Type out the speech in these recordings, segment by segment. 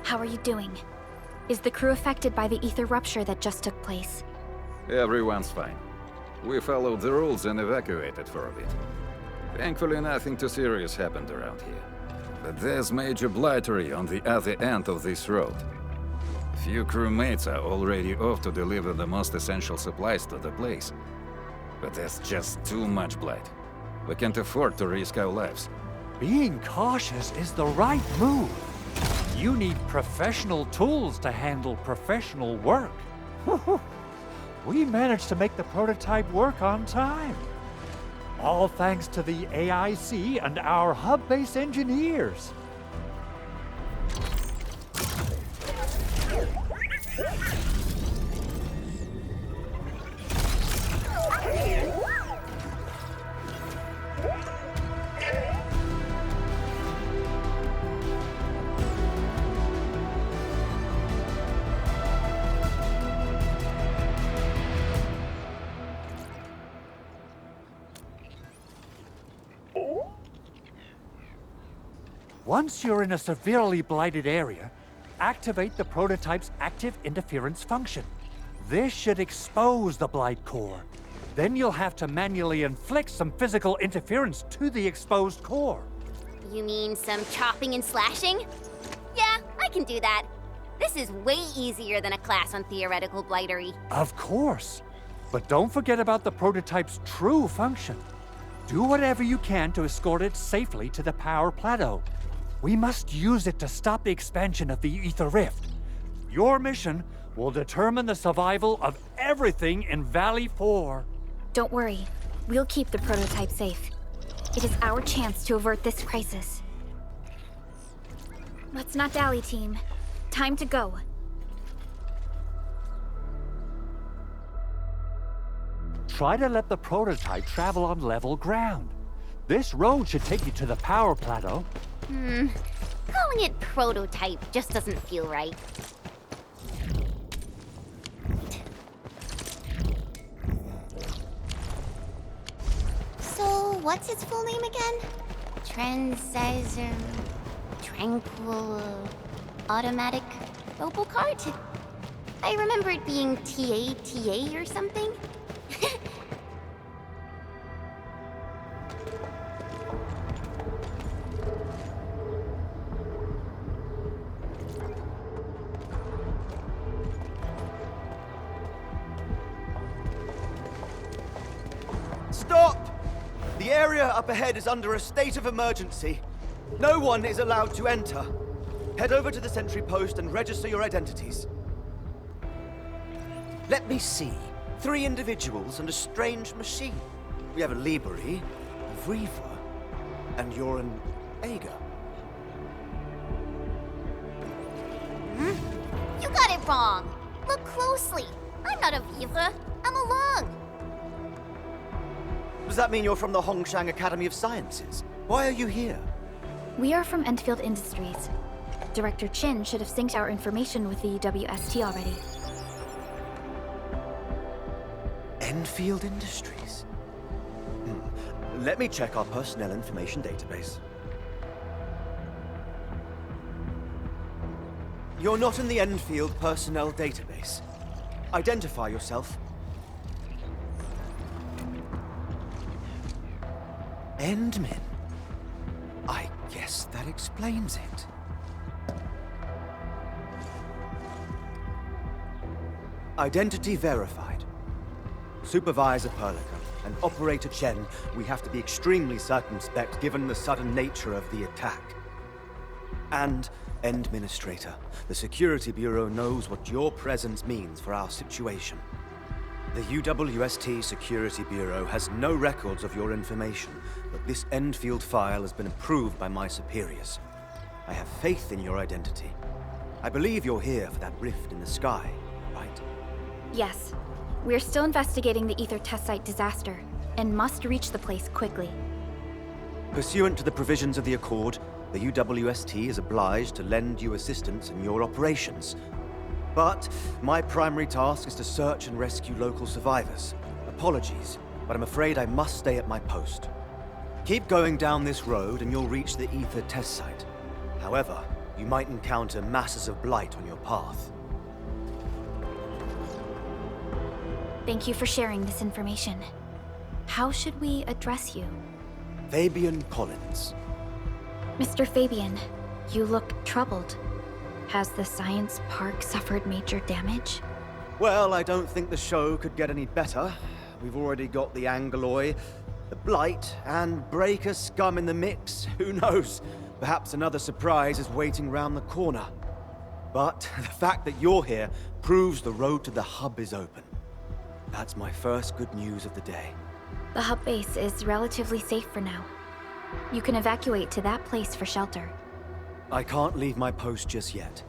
How are you doing? Is the crew affected by the ether rupture that just took place? Everyone's fine. We followed the rules and evacuated for a bit. Thankfully, nothing too serious happened around here. But there's major blightery on the other end of this road. Few crewmates are already off to deliver the most essential supplies to the place. But there's just too much blight. We can't afford to risk our lives. Being cautious is the right move. You need professional tools to handle professional work. We managed to make the prototype work on time. All thanks to the AIC and our hub-based engineers. Once you're in a severely blighted area, activate the prototype's active interference function. This should expose the blight core. Then you'll have to manually inflict some physical interference to the exposed core. You mean some chopping and slashing? Yeah, I can do that. This is way easier than a class on theoretical blightery. Of course. But don't forget about the prototype's true function. Do whatever you can to escort it safely to the power plateau. We must use it to stop the expansion of the Ether Rift. Your mission will determine the survival of everything in Valley 4. Don't worry. We'll keep the prototype safe. It is our chance to avert this crisis. Let's not dally, team. Time to go. Try to let the prototype travel on level ground. This road should take you to the power plateau. Calling it prototype just doesn't feel right. So, what's its full name again? Tranquil... Automatic... Robocart? I remember it being TA or something. Stop! The area up ahead is under a state of emergency. No one is allowed to enter. Head over to the sentry post and register your identities. Let me see. 3 individuals and a strange machine. We have a Liberi, a Vriva, and you're an Aga. You got it wrong. Look closely. I'm not a Vivre. I'm a Lung. Does that mean you're from the Hongshang Academy of Sciences? Why are you here? We are from Endfield Industries. Director Chin should have synced our information with the WST already. Endfield Industries? Let me check our personnel information database. You're not in the Endfield personnel database. Identify yourself. Endmin. I guess that explains it. Identity verified. Supervisor Perlica and Operator Chen, we have to be extremely circumspect given the sudden nature of the attack. And Administrator, the Security Bureau knows what your presence means for our situation. The UWST Security Bureau has no records of your information, but this Endfield file has been approved by my superiors. I have faith in your identity. I believe you're here for that rift in the sky, right? Yes. We're still investigating the Ether test site disaster. and must reach the place quickly. Pursuant to the provisions of the Accord, the UWST is obliged to lend you assistance in your operations. But my primary task is to search and rescue local survivors. Apologies, but I'm afraid I must stay at my post. Keep going down this road and you'll reach the Ether test site. However, you might encounter masses of blight on your path. Thank you for sharing this information. How should we address you? Fabian Collins. Mr. Fabian, you look troubled. Has the science park suffered major damage? Well, I don't think the show could get any better. We've already got the Angeloy, the Blight, and Breaker scum in the mix. Who knows? Perhaps another surprise is waiting round the corner. But the fact that you're here proves the road to the hub is open. That's my first good news of the day. The hub base is relatively safe for now. You can evacuate to that place for shelter. I can't leave my post just yet.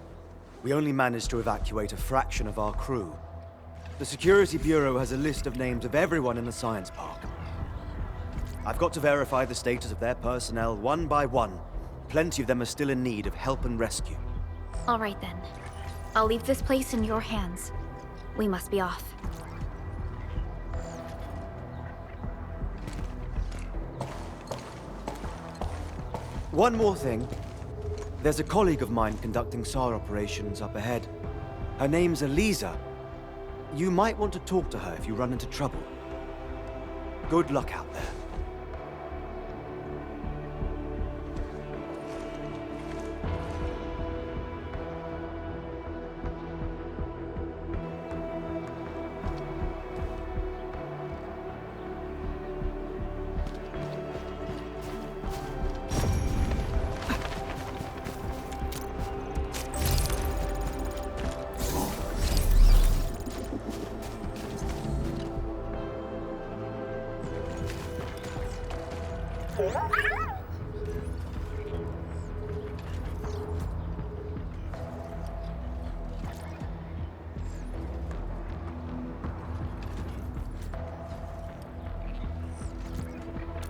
We only managed to evacuate a fraction of our crew. The Security Bureau has a list of names of everyone in the science park. I've got to verify the status of their personnel one by one. Plenty of them are still in need of help and rescue. All right then. I'll leave this place in your hands. We must be off. One more thing. There's a colleague of mine conducting SAR operations up ahead. Her name's Eliza. You might want to talk to her if you run into trouble. Good luck out there.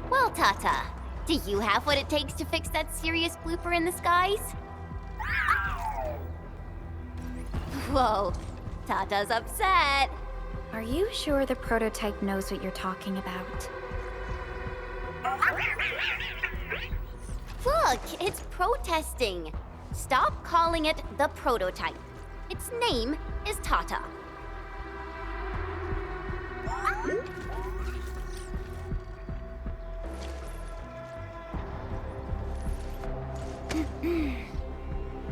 Well, Tata, do you have what it takes to fix that serious blooper in the skies? Whoa, Tata's upset. Are you sure the prototype knows what you're talking about? Look, it's protesting. Stop calling it the prototype. Its name is Tata.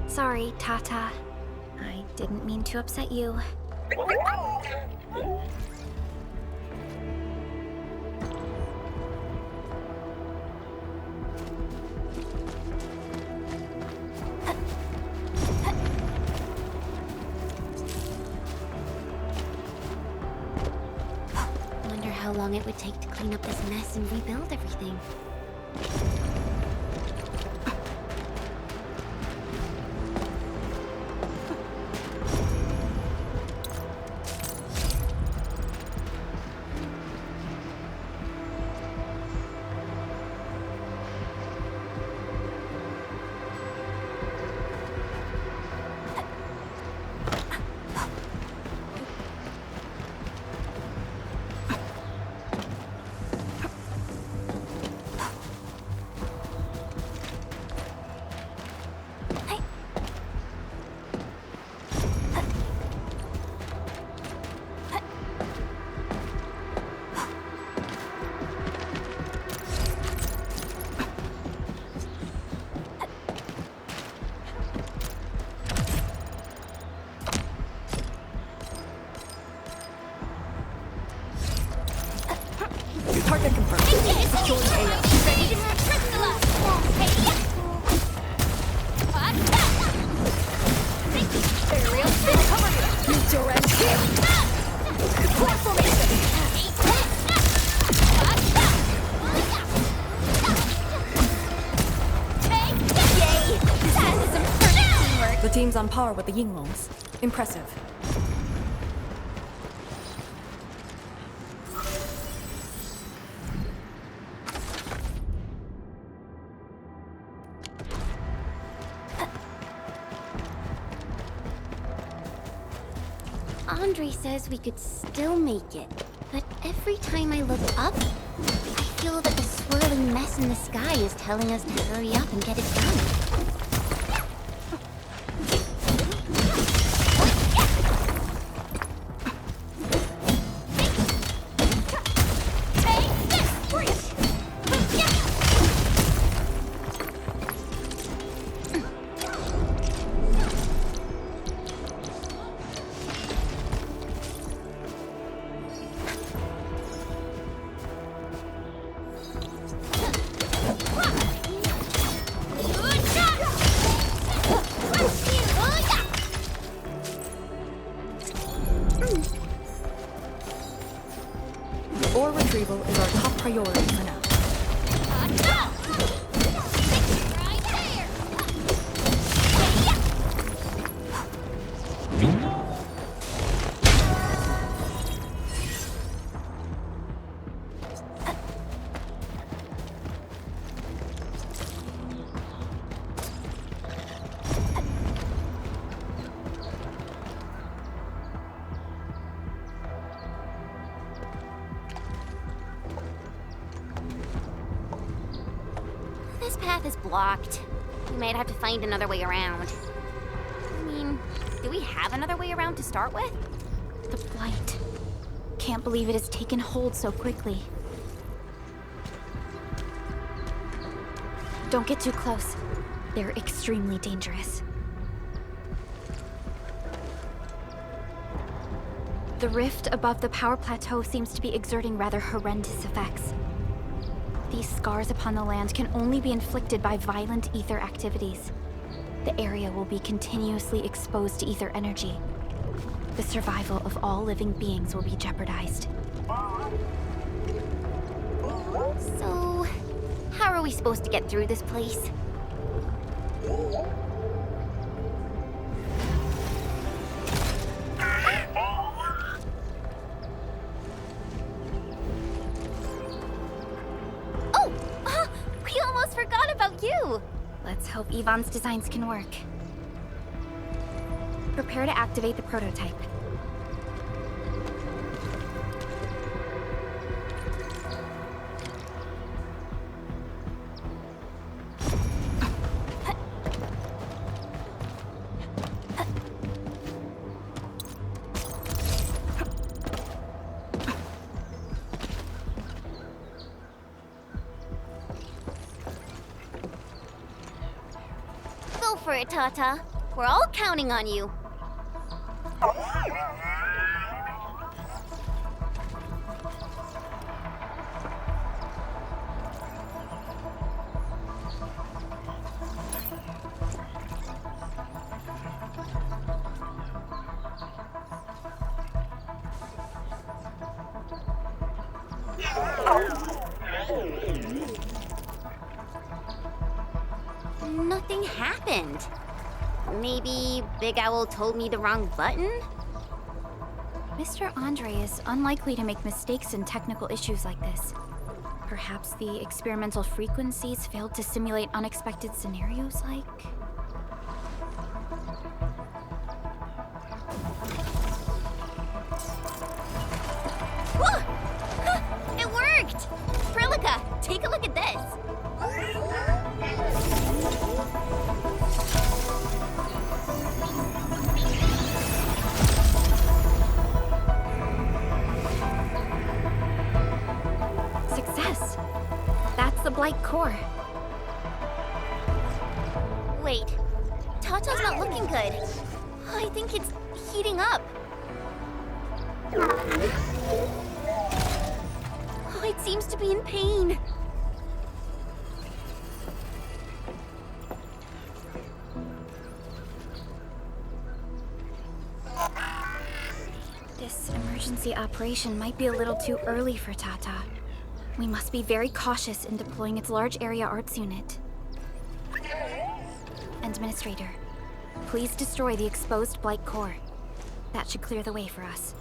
Sorry, Tata. I didn't mean to upset you. Wonder how long it would take to clean up this mess and rebuild everything. Target confirmed. Securing AO. Ready to crystallize. Aerial spin. Cover you. Meet your end here. Deploy formation. Yay! That is some perfect teamwork. The team's on par with the Yinglongs. Impressive. Andre says we could still make it, but every time I look up, I feel that the swirling mess in the sky is telling us to hurry up and get it done. Ore retrieval is our top priority for now. This path is blocked. We might have to find another way around. I mean, do we have another way around to start with? The blight. Can't believe it has taken hold so quickly. Don't get too close. They're extremely dangerous. The rift above the power plateau seems to be exerting rather horrendous effects. These scars upon the land can only be inflicted by violent ether activities. The area will be continuously exposed to ether energy. The survival of all living beings will be jeopardized. So, how are we supposed to get through this place? Oh! We almost forgot about you! Let's hope Yvonne's designs can work. Prepare to activate the prototype. Go for it, Tata. We're all counting on you. Nothing happened. Maybe Big Owl told me the wrong button? Mr. Andre is unlikely to make mistakes in technical issues like this. Perhaps the experimental frequencies failed to simulate unexpected scenarios like... Whoa! It worked! Prilica, take a look at this. Success! That's the Blight core. Wait, Tata's not looking good. I think it's heating up. Oh, it seems to be in pain. This emergency operation might be a little too early for Tata. We must be very cautious in deploying its large area arts unit. Administrator, please destroy the exposed Blight core. That should clear the way for us.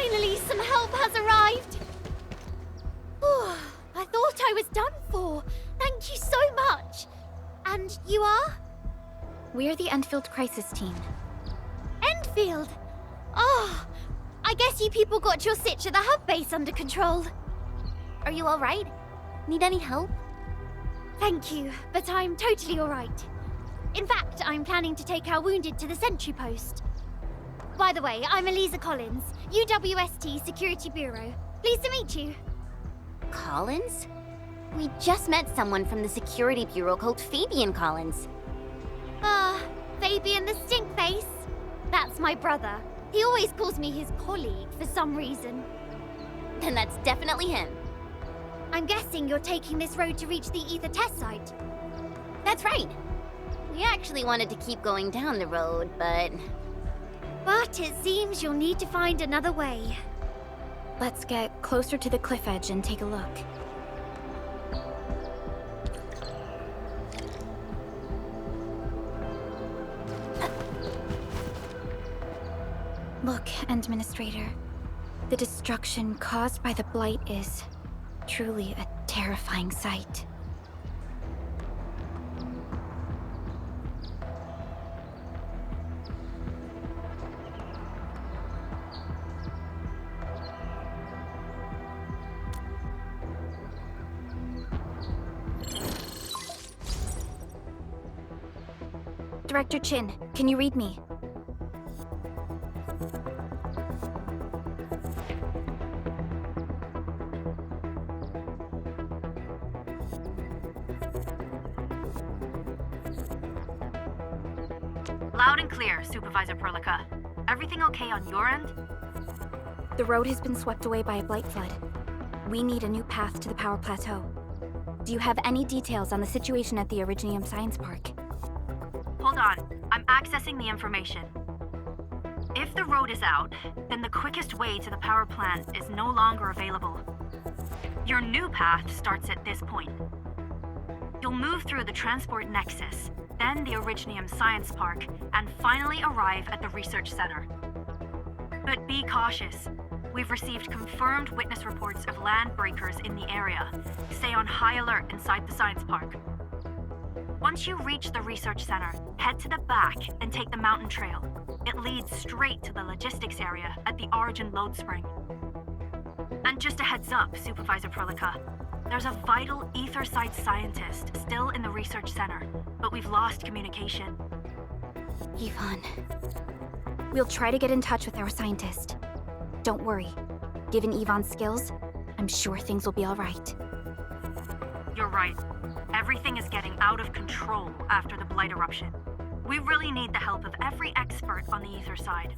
Finally, some help has arrived! Whew, I thought I was done for. Thank you so much. And you are? We're the Endfield crisis team. Endfield! Oh, I guess you people got your sitch at the hub base under control. Are you alright? Need any help? Thank you, but I'm totally alright. In fact, I'm planning to take our wounded to the sentry post. By the way, I'm Eliza Collins, UWST Security Bureau. Pleased to meet you. Collins? We just met someone from the Security Bureau called Fabian Collins. Fabian the Stinkface? That's my brother. He always calls me his colleague for some reason. Then that's definitely him. I'm guessing you're taking this road to reach the Ether test site. That's right. We actually wanted to keep going down the road, but it seems you'll need to find another way. Let's get closer to the cliff edge and take a look. Look, Administrator. The destruction caused by the Blight is truly a terrifying sight. Director Chin, can you read me? Loud and clear, Supervisor Perlica. Everything okay on your end? The road has been swept away by a blight flood. We need a new path to the power plateau. Do you have any details on the situation at the Originium Science Park? Hold on, I'm accessing the information. If the road is out, then the quickest way to the power plant is no longer available. Your new path starts at this point. You'll move through the transport nexus, then the Originium Science Park, and finally arrive at the research center. But be cautious. We've received confirmed witness reports of land breakers in the area. Stay on high alert inside the science park. Once you reach the research center, head to the back and take the mountain trail. It leads straight to the logistics area at the Origin load spring. And just a heads up, Supervisor Perlica. There's a vital ether site scientist still in the research center, but we've lost communication. Yvonne. We'll try to get in touch with our scientist. Don't worry. Given Yvonne's skills, I'm sure things will be all right. You're right. Everything is getting out of control after the Blight eruption. We really need the help of every expert on the ether side.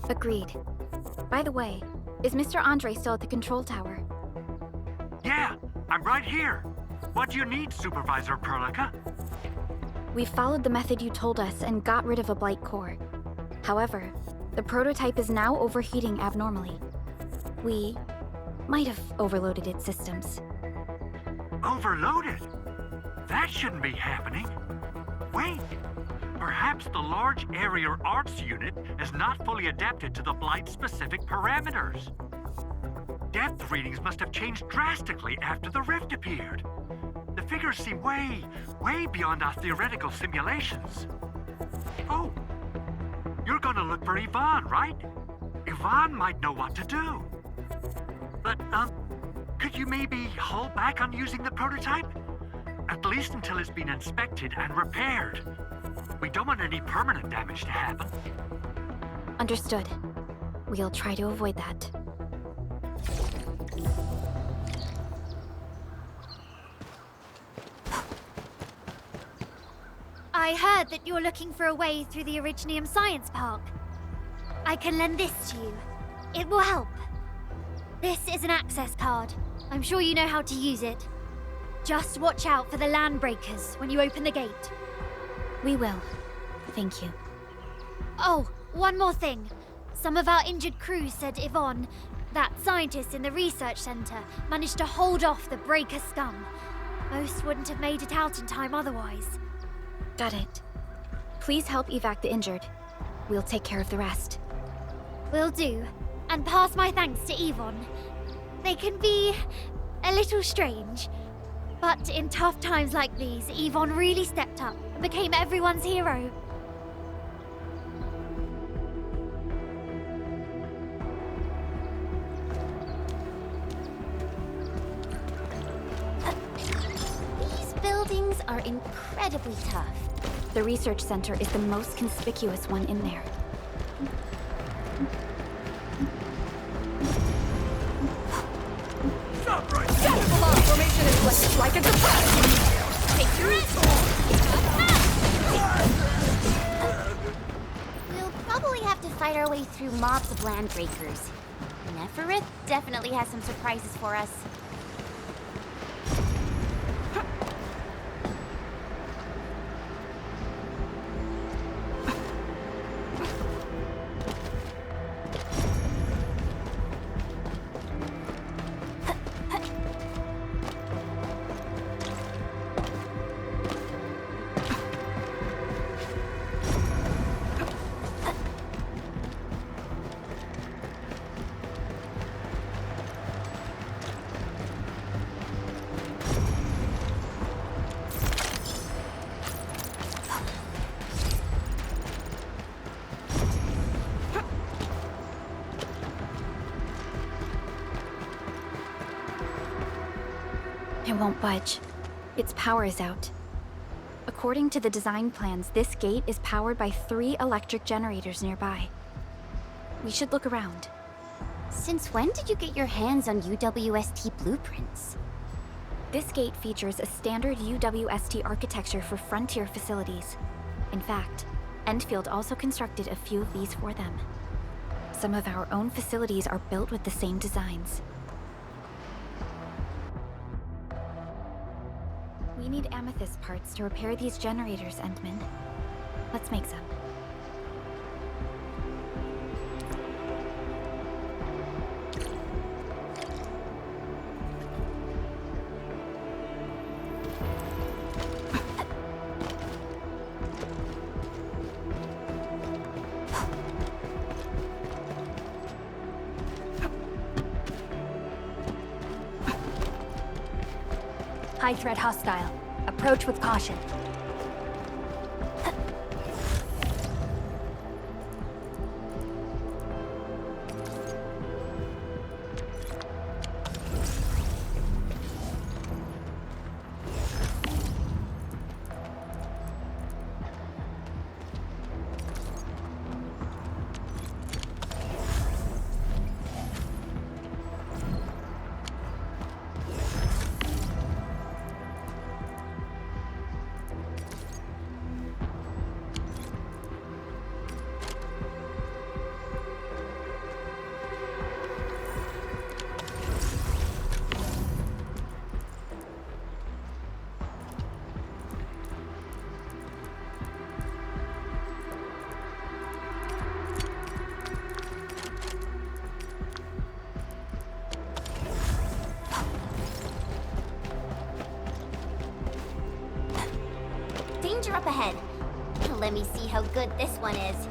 Agreed. By the way, is Mr. Andre still at the control tower? Yeah, I'm right here. What do you need, Supervisor Perlica? We followed the method you told us and got rid of a blight core. However, the prototype is now overheating abnormally. We might have overloaded its systems. Overloaded? That shouldn't be happening. Wait, perhaps the large area arts unit is not fully adapted to the Blight-specific parameters. Depth readings must have changed drastically after the rift appeared. The figures seem way beyond our theoretical simulations. Oh, you're gonna look for Yvonne, right? Yvonne might know what to do. But, could you maybe hold back on using the prototype? At least until it's been inspected and repaired. We don't want any permanent damage to happen. Understood. We'll try to avoid that. I heard that you're looking for a way through the Originium Science Park. I can lend this to you. It will help. This is an access card. I'm sure you know how to use it. Just watch out for the land breakers when you open the gate. We will. Thank you. Oh, one more thing. Some of our injured crew said Yvonne, that scientist in the research center, managed to hold off the breaker scum. Most wouldn't have made it out in time otherwise. Got it. Please help evac the injured. We'll take care of the rest. Will do. And pass my thanks to Yvonne. They can be a little strange, but in tough times like these, Yvonne really stepped up and became everyone's hero. These buildings are incredibly tough. The research center is the most conspicuous one in there. Death alarm formation is like a surprise! Take your We'll probably have to fight our way through mobs of landbreakers. Neferith definitely has some surprises for us. It won't budge. Its power is out. According to the design plans, this gate is powered by 3 electric generators nearby. We should look around. Since when did you get your hands on UWST blueprints? This gate features a standard UWST architecture for frontier facilities. In fact, Endfield also constructed a few of these for them. Some of our own facilities are built with the same designs. We need amethyst parts to repair these generators, Endman. Let's make some. High threat hostile. Approach with caution. Danger up ahead. Let me see how good this one is.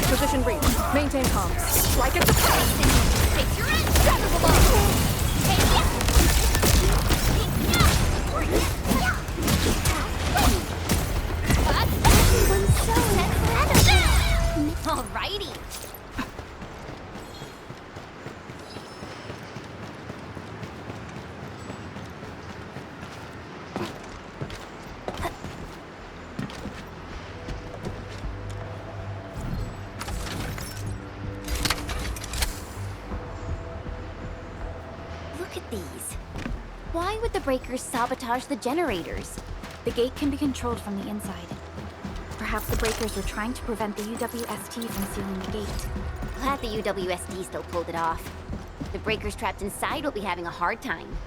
Position read. Maintain comms. Strike at the pass. Take your end! Scatter the bomb! Everyone's so incredible! Alrighty. Look at these. Why would the breakers sabotage the generators? The gate can be controlled from the inside. Perhaps the breakers were trying to prevent the UWST from sealing the gate. Glad the UWSD still pulled it off. The breakers trapped inside will be having a hard time.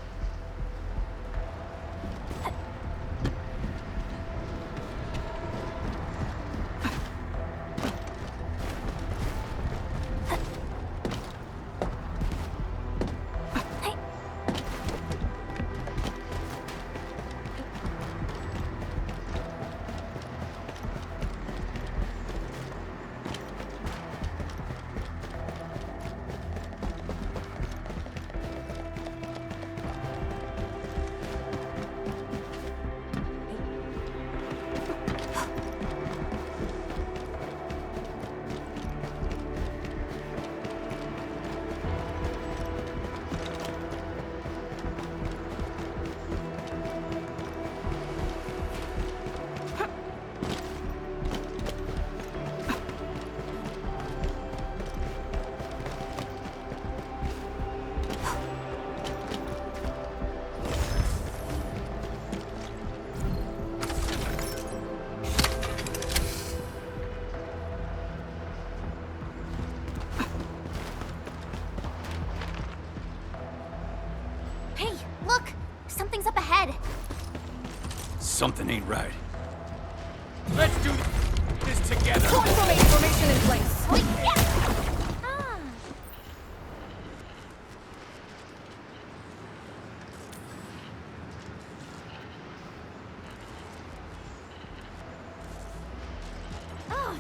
Hey, look! Something's up ahead. Something ain't right. Let's do this together. Formation in place. Oh, yeah! Ah. Oh.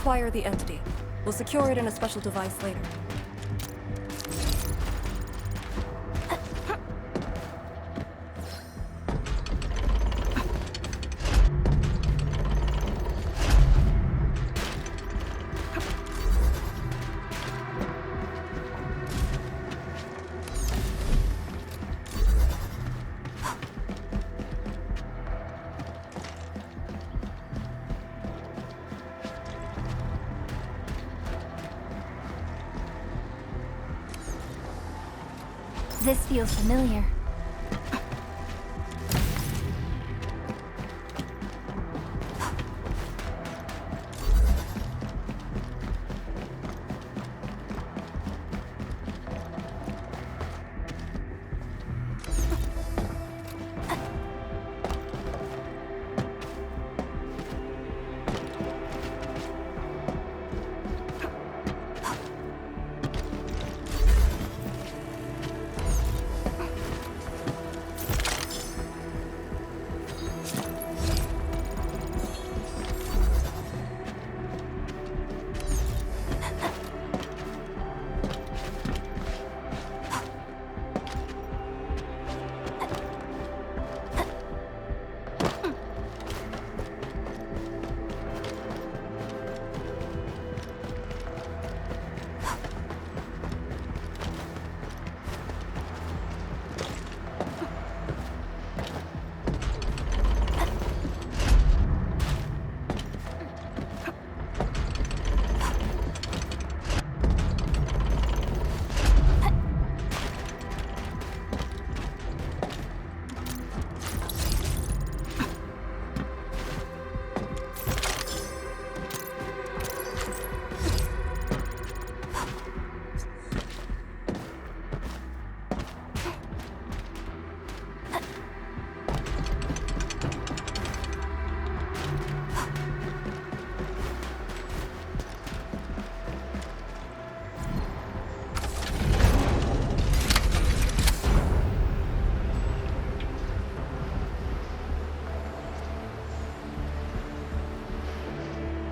acquire the entity. We'll secure it in a special device later. This feels familiar.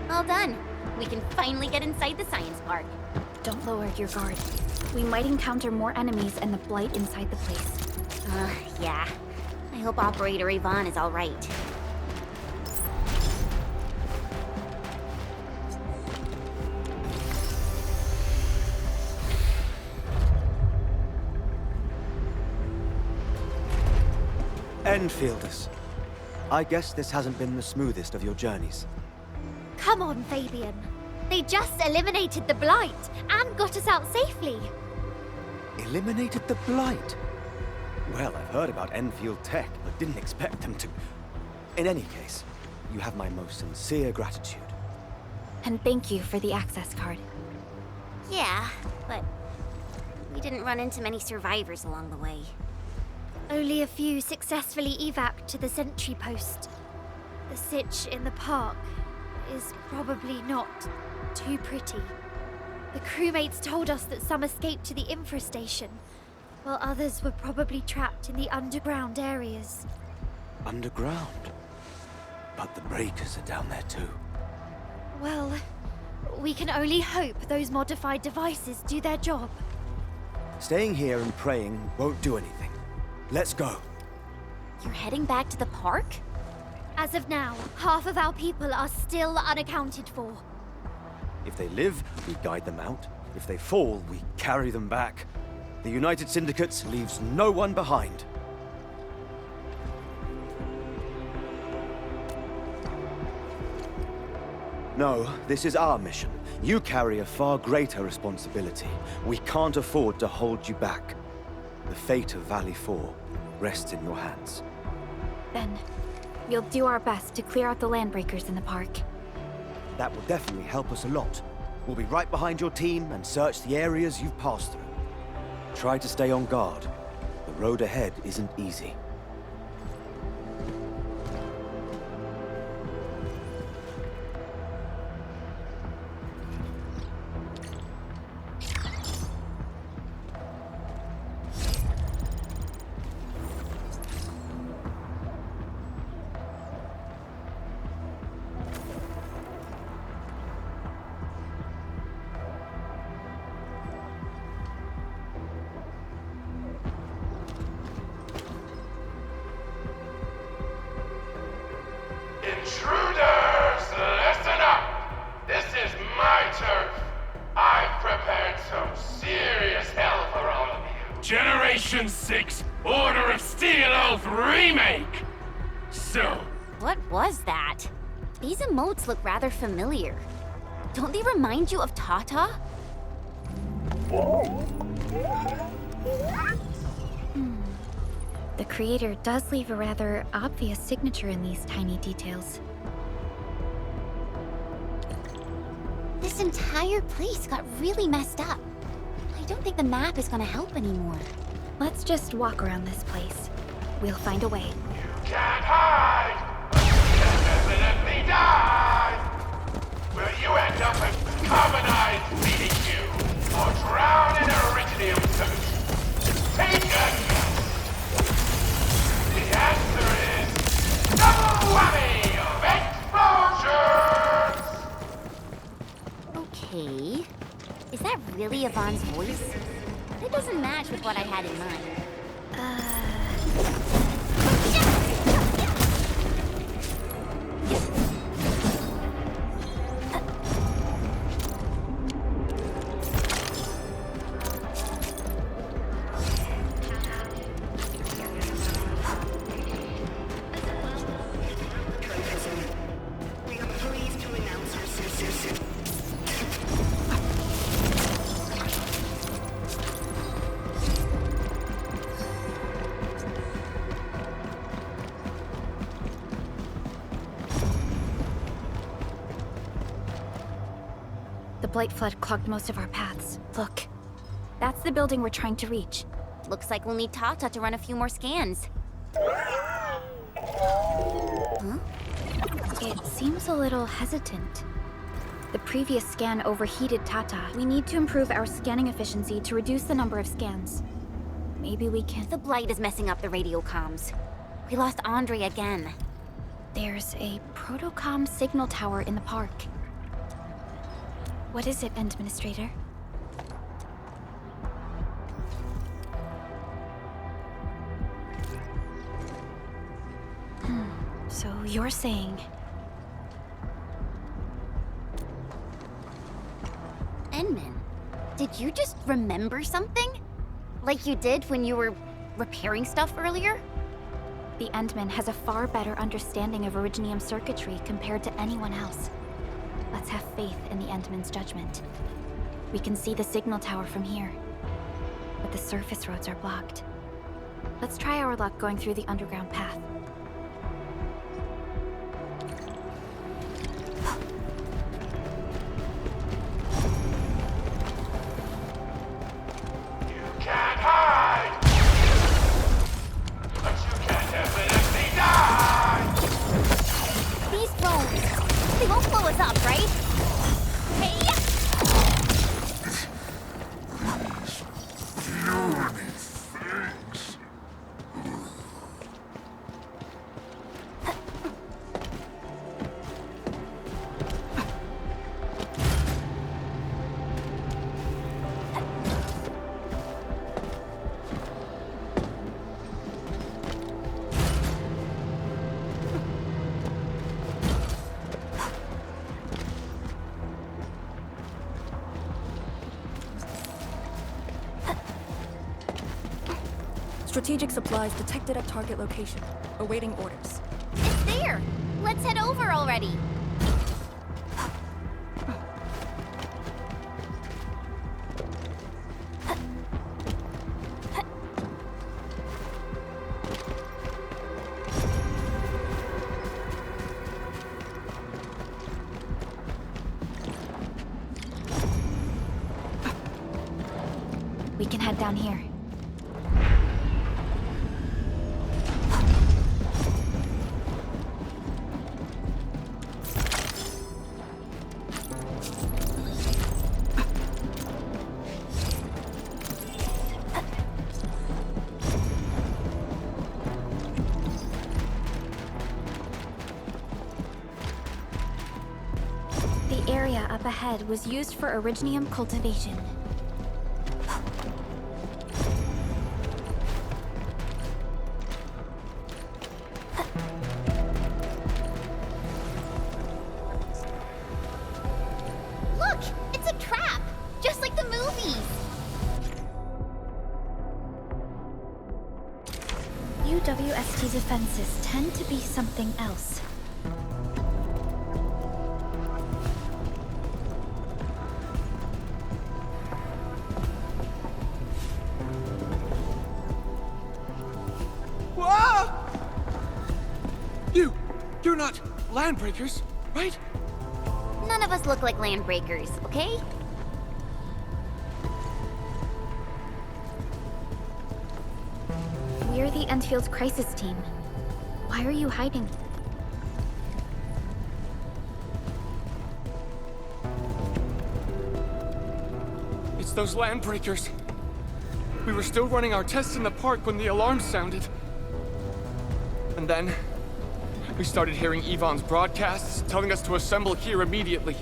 All done. We can finally get inside the science park. Don't lower your guard. We might encounter more enemies and the blight inside the place. Yeah. I hope Operator Yvonne is all right. Enfielders. I guess this hasn't been the smoothest of your journeys. Come on, Fabian. They just eliminated the Blight and got us out safely. Eliminated the Blight? Well, I've heard about Enfield tech, but didn't expect them to... In any case, you have my most sincere gratitude. And thank you for the access card. Yeah, but we didn't run into many survivors along the way. Only a few successfully evac'd to the sentry post. The sitch in the park is probably not too pretty. The crewmates told us that some escaped to the infrastation, while others were probably trapped in the underground areas. Underground? But the breakers are down there too. Well, we can only hope those modified devices do their job. Staying here and praying won't do anything. Let's go. You're heading back to the park? As of now, half of our people are still unaccounted for. If they live, we guide them out. If they fall, we carry them back. The United Syndicate leaves no one behind. No, this is our mission. You carry a far greater responsibility. We can't afford to hold you back. The fate of Valley 4 rests in your hands. Then, we'll do our best to clear out the landbreakers in the park. That will definitely help us a lot. We'll be right behind your team and search the areas you've passed through. Try to stay on guard. The road ahead isn't easy. Intruders, listen up! This is my turf. I've prepared some serious hell for all of you. Generation 6 Order of Steel Oath Remake! So, What was that? These emotes look rather familiar. Don't they remind you of Tata? The creator does leave a rather obvious signature in these tiny details. This entire place got really messed up. I don't think the map is gonna help anymore. Let's just walk around this place. We'll find a way. you can't hide! You can definitely die! Will you end up as carbonized BDQ or drown in Originium suit? Take a guess! The answer is double whammy of explosions! Okay. Is that really Yvonne's voice? It doesn't match with what I had in mind. The Blight Flood clogged most of our paths. Look. That's the building we're trying to reach. Looks like we'll need Tata to run a few more scans. Huh? It seems a little hesitant. The previous scan overheated Tata. We need to improve our scanning efficiency to reduce the number of scans. Maybe we can... The Blight is messing up the radio comms. We lost Andre again. There's a protocom signal tower in the park. What is it, Administrator? So you're saying... Enman, did you just remember something? Like you did when you were repairing stuff earlier? The Endman has a far better understanding of Originium circuitry compared to anyone else. Let's have faith in the Endman's judgment. We can see the signal tower from here, but the surface roads are blocked. Let's try our luck going through the underground path. You can't hide! But you can definitely die! These drones, they won't blow us up, right? Hey! Strategic supplies detected at target location. Awaiting orders. It's there! Let's head over already! We can head down here. The area up ahead was used for Originium cultivation. UWST defenses tend to be something else. Whoa! You're not landbreakers, right? None of us look like landbreakers, okay? We're the Endfield crisis team. Why are you hiding? It's those landbreakers. We were still running our tests in the park when the alarm sounded. And then, we started hearing Yvonne's broadcasts telling us to assemble here immediately.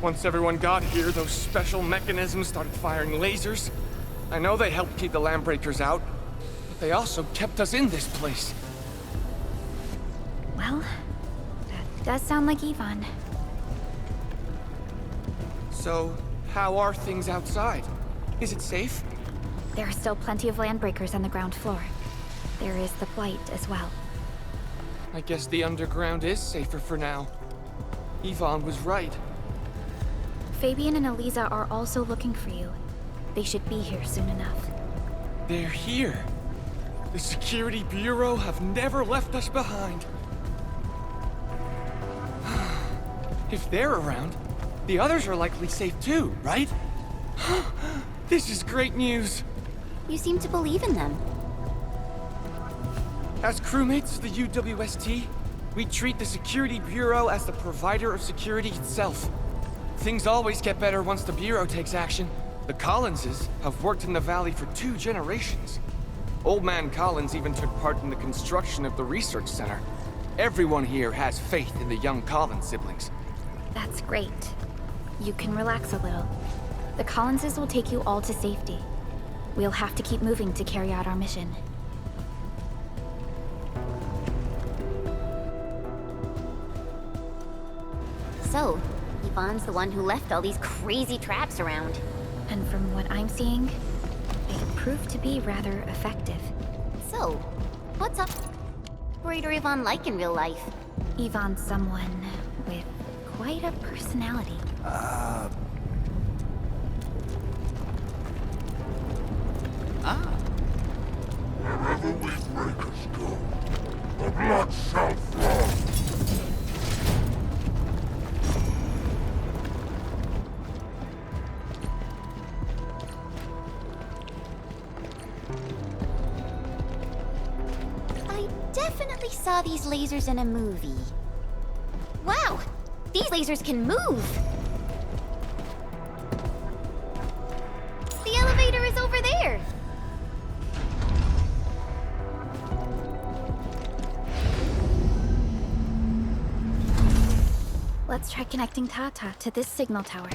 Once everyone got here, those special mechanisms started firing lasers. I know they helped keep the landbreakers out, but they also kept us in this place. Well, that does sound like Yvonne. So, how are things outside? Is it safe? There are still plenty of landbreakers on the ground floor. There is the Blight as well. I guess the underground is safer for now. Yvonne was right. Fabian and Eliza are also looking for you. They should be here soon enough. They're here. The Security Bureau have never left us behind. If they're around, the others are likely safe too, right? This is great news. You seem to believe in them. As crewmates of the UWST, we treat the Security Bureau as the provider of security itself. Things always get better once the Bureau takes action. The Collinses have worked in the Valley for 2 generations. Old Man Collins even took part in the construction of the research center. Everyone here has faith in the young Collins siblings. That's great. You can relax a little. The Collinses will take you all to safety. We'll have to keep moving to carry out our mission. So, Yvonne's the one who left all these crazy traps around. And from what I'm seeing, they prove to be rather effective. So, what's up? What are Yvonne like in real life? Yvonne's someone with quite a personality. Wherever we breakers go, the blood shall flow. I definitely saw these lasers in a movie. Wow! These lasers can move! The elevator is over there! Let's try connecting Tata to this signal tower.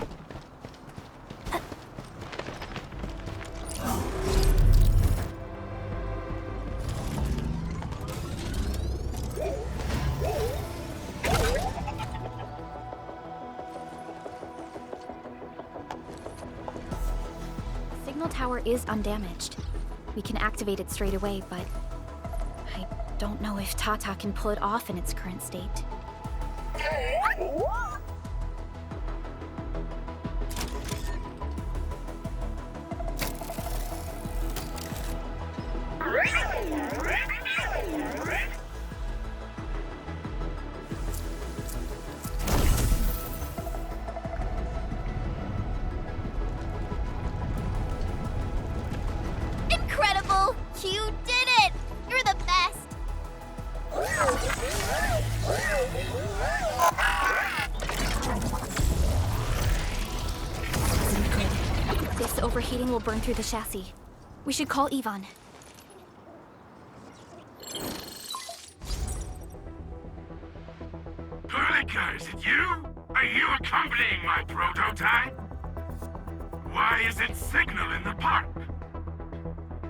The signal tower is undamaged. We can activate it straight away, but I don't know if Tata can pull it off in its current state. Incredible! You did it! You're the best! This overheating will burn through the chassis. We should call Yvonne. Perlica, is it you? Are you accompanying my prototype? Why isn't signal in the park?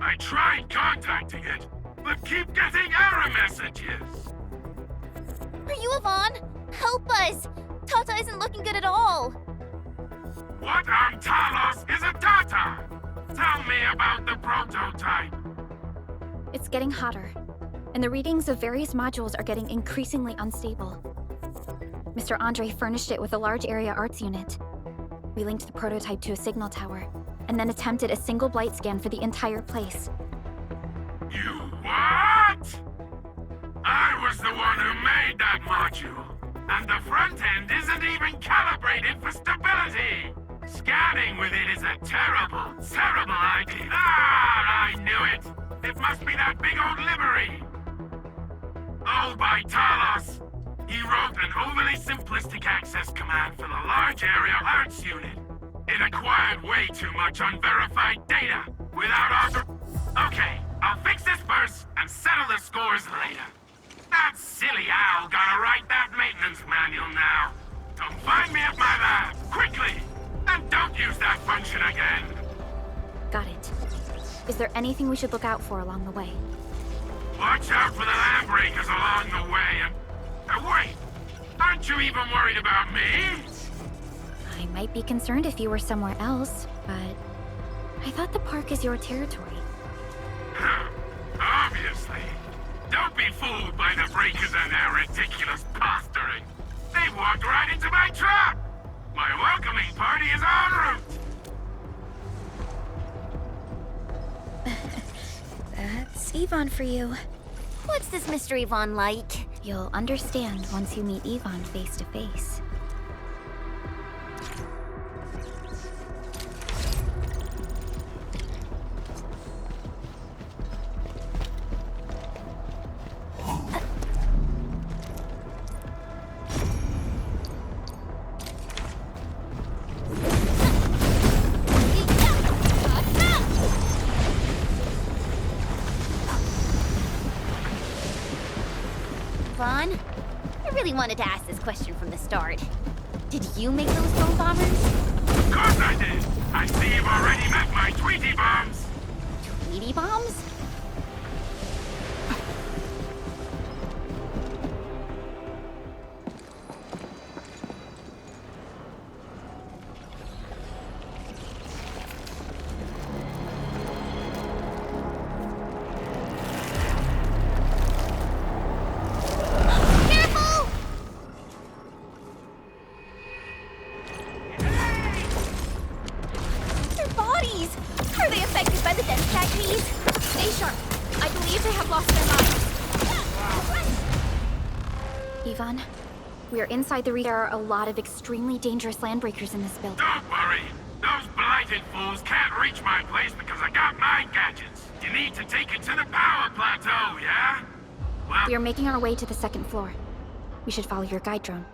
I tried contacting it, but keep getting error messages. Are you Yvonne? Help us! Tata isn't looking good at all! What on Talos is a data? Tell me about the prototype. It's getting hotter, and the readings of various modules are getting increasingly unstable. Mr. Andre furnished it with a large area arts unit. We linked the prototype to a signal tower, and then attempted a single blight scan for the entire place. You what? I was the one who made that module, and the front end isn't even calibrated for stability. Scanning with it is a terrible, terrible idea. Ah, I knew it. It must be that big old livery. Oh, by Talos. He wrote an overly simplistic access command for the large area arts unit. It acquired way too much unverified data without author... Okay, I'll fix this first and settle the scores later. That silly owl gotta write that maintenance manual now. So find me at my lab, quickly! And don't use that function again! Got it. Is there anything we should look out for along the way? Watch out for the land breakers along the way and... wait! Aren't you even worried about me? I might be concerned if you were somewhere else, but... I thought the park is your territory. Obviously. Don't be fooled by the breakers and their ridiculous posturing. They walked right into my trap! My welcoming party is en route! That's Yvonne for you. What's this Mr. Yvonne like? You'll understand once you meet Yvonne face to face. Yvonne, I really wanted to ask this question from the start. Did you make those drone bombers? Of course I did! I see you've already met my Tweety bombs! Tweety bombs? Yvonne, we are inside the There are a lot of extremely dangerous landbreakers in this building. Don't worry. Those blighted fools can't reach my place because I got my gadgets. You need to take it to the power plateau, yeah? Well... We are making our way to the second floor. We should follow your guide drone.